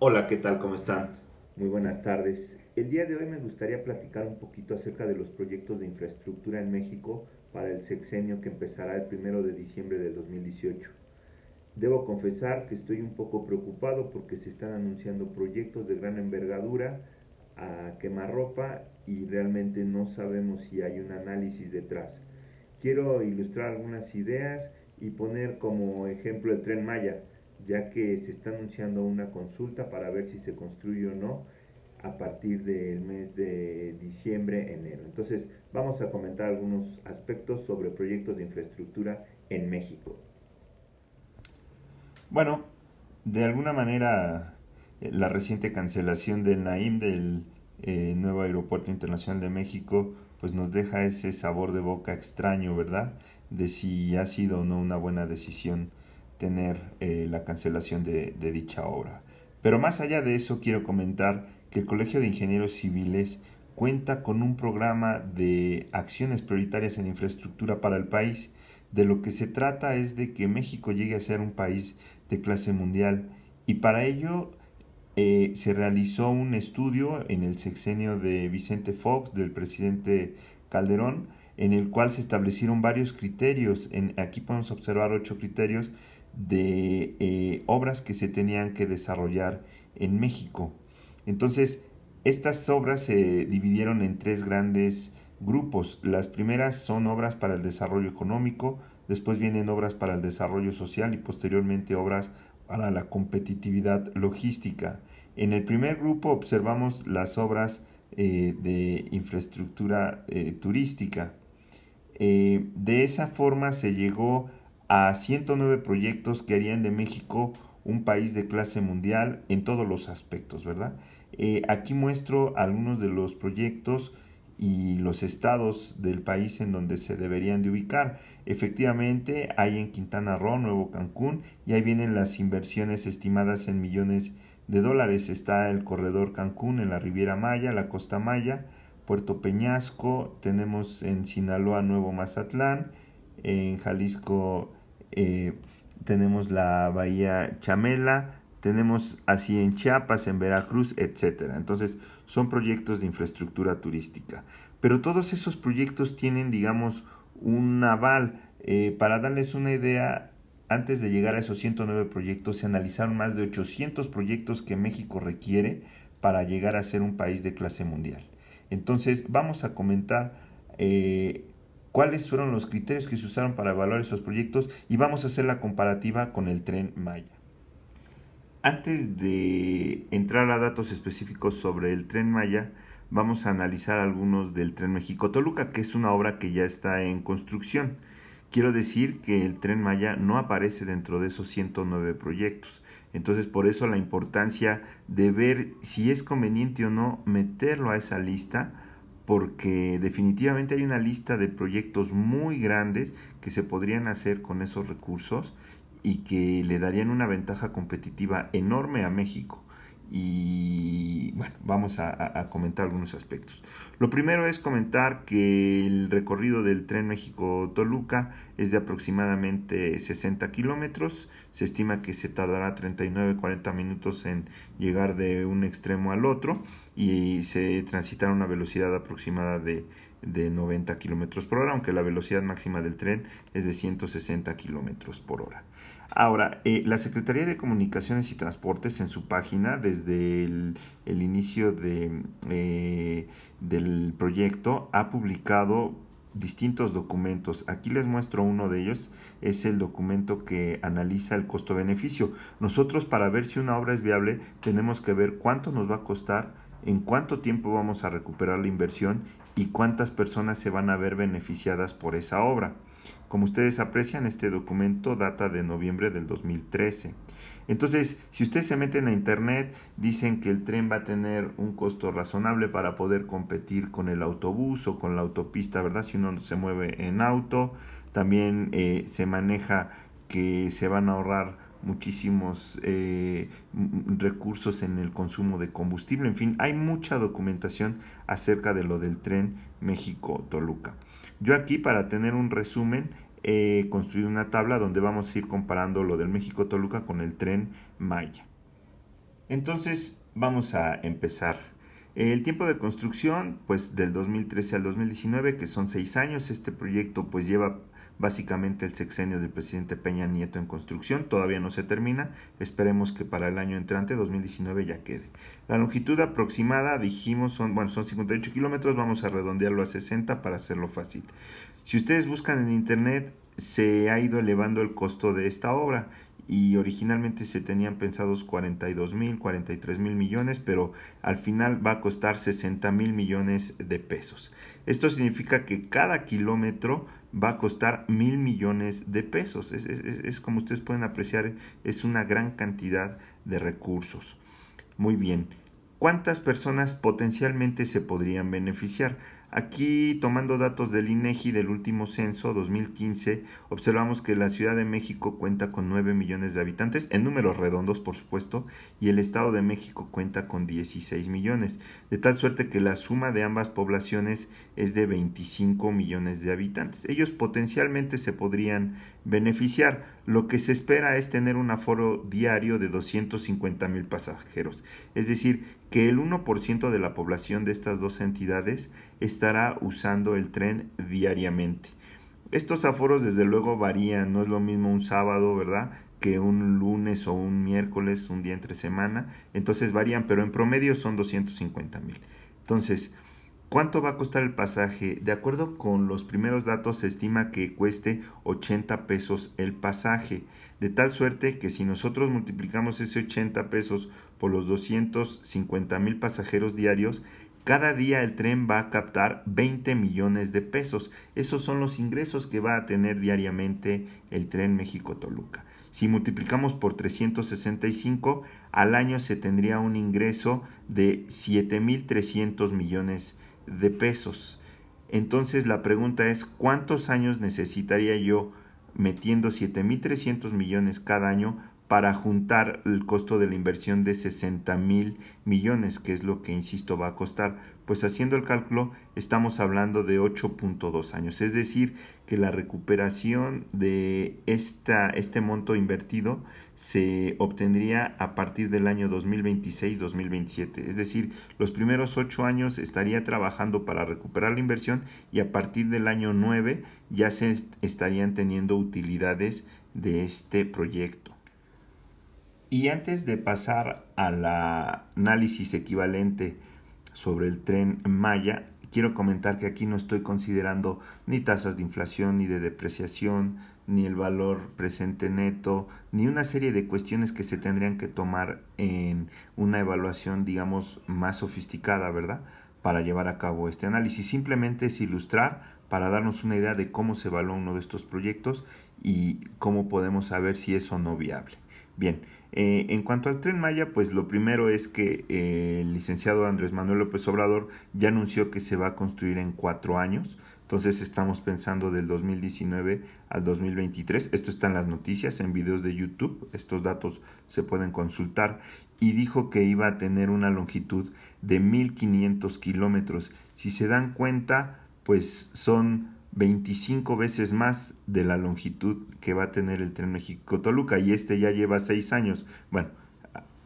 Hola, ¿qué tal? ¿Cómo están? Muy buenas tardes. El día de hoy me gustaría platicar un poquito acerca de los proyectos de infraestructura en México para el sexenio que empezará el 1 de diciembre del 2018. Debo confesar que estoy un poco preocupado porque se están anunciando proyectos de gran envergadura a quemarropa y realmente no sabemos si hay un análisis detrás. Quiero ilustrar algunas ideas y poner como ejemplo el Tren Maya, ya que se está anunciando una consulta para ver si se construye o no a partir del mes de diciembre, enero. Entonces, vamos a comentar algunos aspectos sobre proyectos de infraestructura en México. Bueno, de alguna manera la reciente cancelación del Naim, del nuevo Aeropuerto Internacional de México, pues nos deja ese sabor de boca extraño, ¿verdad? De si ha sido o no una buena decisión tener la cancelación de dicha obra. Pero más allá de eso, quiero comentar que el Colegio de Ingenieros Civiles cuenta con un programa de acciones prioritarias en infraestructura para el país. De lo que se trata es de que México llegue a ser un país de clase mundial. Y para ello se realizó un estudio en el sexenio de Vicente Fox, del presidente Calderón, en el cual se establecieron varios criterios. Aquí podemos observar 8 criterios de obras que se tenían que desarrollar en México. Entonces, estas obras se dividieron en tres grandes grupos. Las primeras son obras para el desarrollo económico, después vienen obras para el desarrollo social y posteriormente obras para la competitividad logística. En el primer grupo observamos las obras de infraestructura turística. De esa forma se llegó a 109 proyectos que harían de México un país de clase mundial en todos los aspectos, ¿verdad? Aquí muestro algunos de los proyectos y los estados del país en donde se deberían de ubicar. Efectivamente, hay en Quintana Roo, Nuevo Cancún, y ahí vienen las inversiones estimadas en millones de dólares. Está el corredor Cancún en la Riviera Maya, la Costa Maya, Puerto Peñasco, tenemos en Sinaloa Nuevo Mazatlán, en Jalisco eh, tenemos la Bahía Chamela, tenemos así en Chiapas, en Veracruz, etcétera. Entonces, son proyectos de infraestructura turística. Pero todos esos proyectos tienen, digamos, un aval. Para darles una idea, antes de llegar a esos 109 proyectos, se analizaron más de 800 proyectos que México requiere para llegar a ser un país de clase mundial. Entonces, vamos a comentar cuáles fueron los criterios que se usaron para evaluar esos proyectos y vamos a hacer la comparativa con el Tren Maya. Antes de entrar a datos específicos sobre el Tren Maya, vamos a analizar algunos del Tren México-Toluca, que es una obra que ya está en construcción. Quiero decir que el Tren Maya no aparece dentro de esos 109 proyectos. Entonces, por eso la importancia de ver si es conveniente o no meterlo a esa lista, porque definitivamente hay una lista de proyectos muy grandes que se podrían hacer con esos recursos y que le darían una ventaja competitiva enorme a México. Y bueno, vamos a comentar algunos aspectos. Lo primero es comentar que el recorrido del tren México-Toluca es de aproximadamente 60 kilómetros. Se estima que se tardará 39-40 minutos en llegar de un extremo al otro y se transitará a una velocidad aproximada de 90 kilómetros por hora, aunque la velocidad máxima del tren es de 160 kilómetros por hora. Ahora, la Secretaría de Comunicaciones y Transportes en su página, desde el inicio del proyecto, ha publicado distintos documentos. Aquí les muestro uno de ellos, es el documento que analiza el costo-beneficio. Nosotros, para ver si una obra es viable, tenemos que ver cuánto nos va a costar, en cuánto tiempo vamos a recuperar la inversión y cuántas personas se van a ver beneficiadas por esa obra. Como ustedes aprecian, este documento data de noviembre del 2013. Entonces, si ustedes se meten a internet, dicen que el tren va a tener un costo razonable para poder competir con el autobús o con la autopista, ¿verdad? Si uno se mueve en auto, también se maneja que se van a ahorrar muchísimos recursos en el consumo de combustible. En fin, hay mucha documentación acerca de lo del tren México-Toluca. Yo aquí, para tener un resumen, he construido una tabla donde vamos a ir comparando lo del México-Toluca con el tren Maya. Entonces, vamos a empezar. El tiempo de construcción, pues del 2013 al 2019, que son 6 años. Este proyecto pues lleva básicamente el sexenio del presidente Peña Nieto en construcción. Todavía no se termina. Esperemos que para el año entrante, 2019, ya quede. La longitud aproximada, dijimos, son 58 kilómetros. Vamos a redondearlo a 60 para hacerlo fácil. Si ustedes buscan en internet, se ha ido elevando el costo de esta obra y originalmente se tenían pensados 42,000, 43,000 millones, pero al final va a costar 60,000 millones de pesos. Esto significa que cada kilómetro va a costar 1,000 millones de pesos. Es como ustedes pueden apreciar, es una gran cantidad de recursos. Muy bien. ¿Cuántas personas potencialmente se podrían beneficiar? Aquí, tomando datos del INEGI del último censo 2015, observamos que la Ciudad de México cuenta con 9 millones de habitantes, en números redondos por supuesto, y el Estado de México cuenta con 16 millones, de tal suerte que la suma de ambas poblaciones es de 25 millones de habitantes. Ellos potencialmente se podrían beneficiar. Lo que se espera es tener un aforo diario de 250,000 pasajeros, es decir, que el 1% de la población de estas dos entidades estará usando el tren diariamente. Estos aforos desde luego varían, no es lo mismo un sábado, ¿verdad?, que un lunes o un miércoles, un día entre semana, entonces varían, pero en promedio son 250,000. Entonces, ¿cuánto va a costar el pasaje? De acuerdo con los primeros datos, se estima que cueste 80 pesos el pasaje, de tal suerte que si nosotros multiplicamos ese 80 pesos por los 250,000 pasajeros diarios, cada día el tren va a captar 20 millones de pesos. Esos son los ingresos que va a tener diariamente el tren México-Toluca. Si multiplicamos por 365, al año se tendría un ingreso de 7,300 millones de pesos. Entonces la pregunta es, ¿cuántos años necesitaría yo metiendo 7,300 millones cada año para juntar el costo de la inversión de 60,000 millones, que es lo que, insisto, va a costar? Pues haciendo el cálculo, estamos hablando de 8.2 años, es decir, que la recuperación de este monto invertido se obtendría a partir del año 2026-2027, es decir, los primeros 8 años estaría trabajando para recuperar la inversión y a partir del año 9 ya se estarían teniendo utilidades de este proyecto. Y antes de pasar al análisis equivalente sobre el tren Maya, quiero comentar que aquí no estoy considerando ni tasas de inflación, ni de depreciación, ni el valor presente neto, ni una serie de cuestiones que se tendrían que tomar en una evaluación, digamos, más sofisticada, ¿verdad?, para llevar a cabo este análisis. Simplemente es ilustrar para darnos una idea de cómo se evalúa uno de estos proyectos y cómo podemos saber si es o no viable. Bien, en cuanto al Tren Maya, pues lo primero es que el licenciado Andrés Manuel López Obrador ya anunció que se va a construir en 4 años. Entonces estamos pensando del 2019 al 2023. Esto está en las noticias, en videos de YouTube. Estos datos se pueden consultar. Y dijo que iba a tener una longitud de 1,500 kilómetros. Si se dan cuenta, pues son 25 veces más de la longitud que va a tener el tren México-Toluca, y este ya lleva 6 años. Bueno,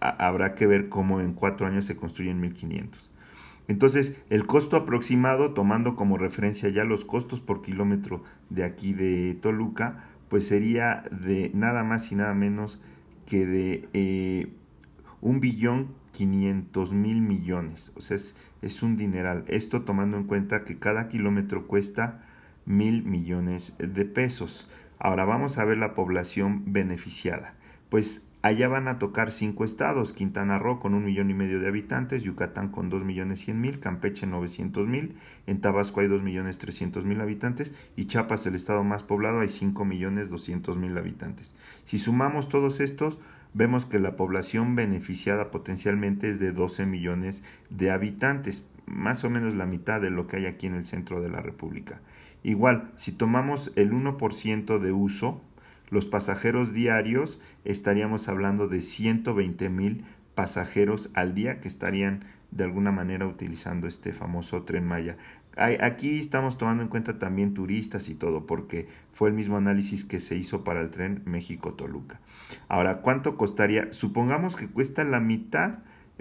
habrá que ver cómo en 4 años se construyen 1,500. Entonces, el costo aproximado, tomando como referencia ya los costos por kilómetro de aquí de Toluca, pues sería de nada más y nada menos que de 1,500,000 millones. O sea, es un dineral. Esto tomando en cuenta que cada kilómetro cuesta 1,000 millones de pesos. Ahora vamos a ver la población beneficiada. Pues allá van a tocar 5 estados: Quintana Roo con 1,5 millones de habitantes, Yucatán con 2,100,000, Campeche 900,000, en Tabasco hay 2,300,000 habitantes y Chiapas, el estado más poblado, hay 5,200,000 habitantes. Si sumamos todos estos, vemos que la población beneficiada potencialmente es de 12 millones de habitantes, más o menos la mitad de lo que hay aquí en el centro de la República. Igual, si tomamos el 1% de uso, los pasajeros diarios, estaríamos hablando de 120,000 pasajeros al día que estarían de alguna manera utilizando este famoso Tren Maya. Aquí estamos tomando en cuenta también turistas y todo, porque fue el mismo análisis que se hizo para el tren México-Toluca. Ahora, ¿cuánto costaría? Supongamos que cuesta la mitad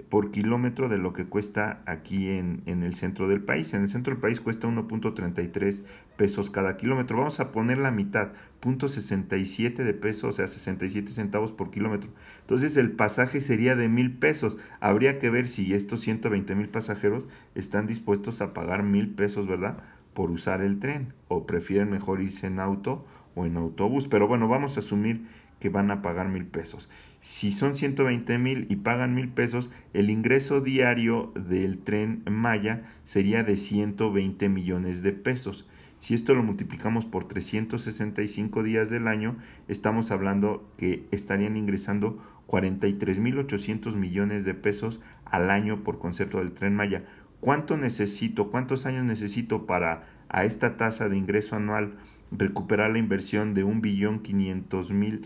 por kilómetro de lo que cuesta aquí en el centro del país. En el centro del país cuesta 1.33 pesos cada kilómetro. Vamos a poner la mitad, 0.67 de pesos, o sea, 67 centavos por kilómetro. Entonces el pasaje sería de 1,000 pesos. Habría que ver si estos 120,000 pasajeros están dispuestos a pagar 1,000 pesos, ¿verdad? Por usar el tren, o prefieren mejor irse en auto o en autobús. Pero bueno, vamos a asumir que van a pagar 1,000 pesos. Si son 120,000 y pagan 1,000 pesos, el ingreso diario del tren Maya sería de 120 millones de pesos. Si esto lo multiplicamos por 365 días del año, estamos hablando que estarían ingresando 43,800 millones de pesos al año por concepto del tren Maya. ¿Cuánto necesito? ¿Cuántos años necesito para a esta tasa de ingreso anual recuperar la inversión de 1,500,000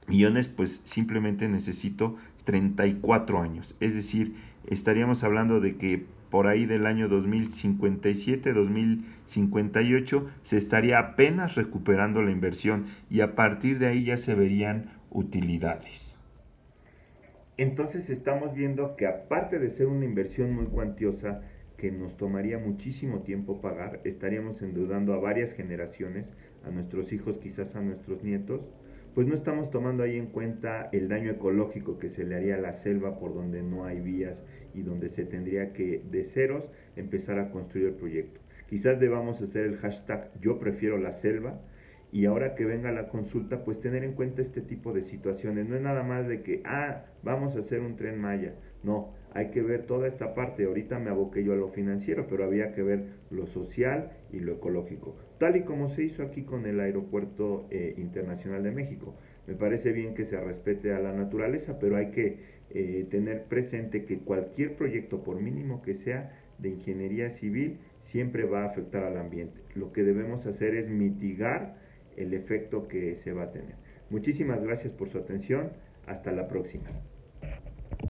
millones? Pues simplemente necesito 34 años. Es decir, estaríamos hablando de que por ahí del año 2057, 2058, se estaría apenas recuperando la inversión y a partir de ahí ya se verían utilidades. Entonces estamos viendo que aparte de ser una inversión muy cuantiosa que nos tomaría muchísimo tiempo pagar, estaríamos endeudando a varias generaciones, a nuestros hijos, quizás a nuestros nietos, pues no estamos tomando ahí en cuenta el daño ecológico que se le haría a la selva por donde no hay vías y donde se tendría que de ceros empezar a construir el proyecto. Quizás debamos hacer el hashtag yo prefiero la selva y ahora que venga la consulta, pues tener en cuenta este tipo de situaciones. No es nada más de que, vamos a hacer un tren Maya. No, hay que ver toda esta parte. Ahorita me aboqué yo a lo financiero, pero había que ver lo social y lo ecológico. Tal y como se hizo aquí con el Aeropuerto Internacional de México. Me parece bien que se respete a la naturaleza, pero hay que tener presente que cualquier proyecto, por mínimo que sea, de ingeniería civil, siempre va a afectar al ambiente. Lo que debemos hacer es mitigar el efecto que se va a tener. Muchísimas gracias por su atención. Hasta la próxima.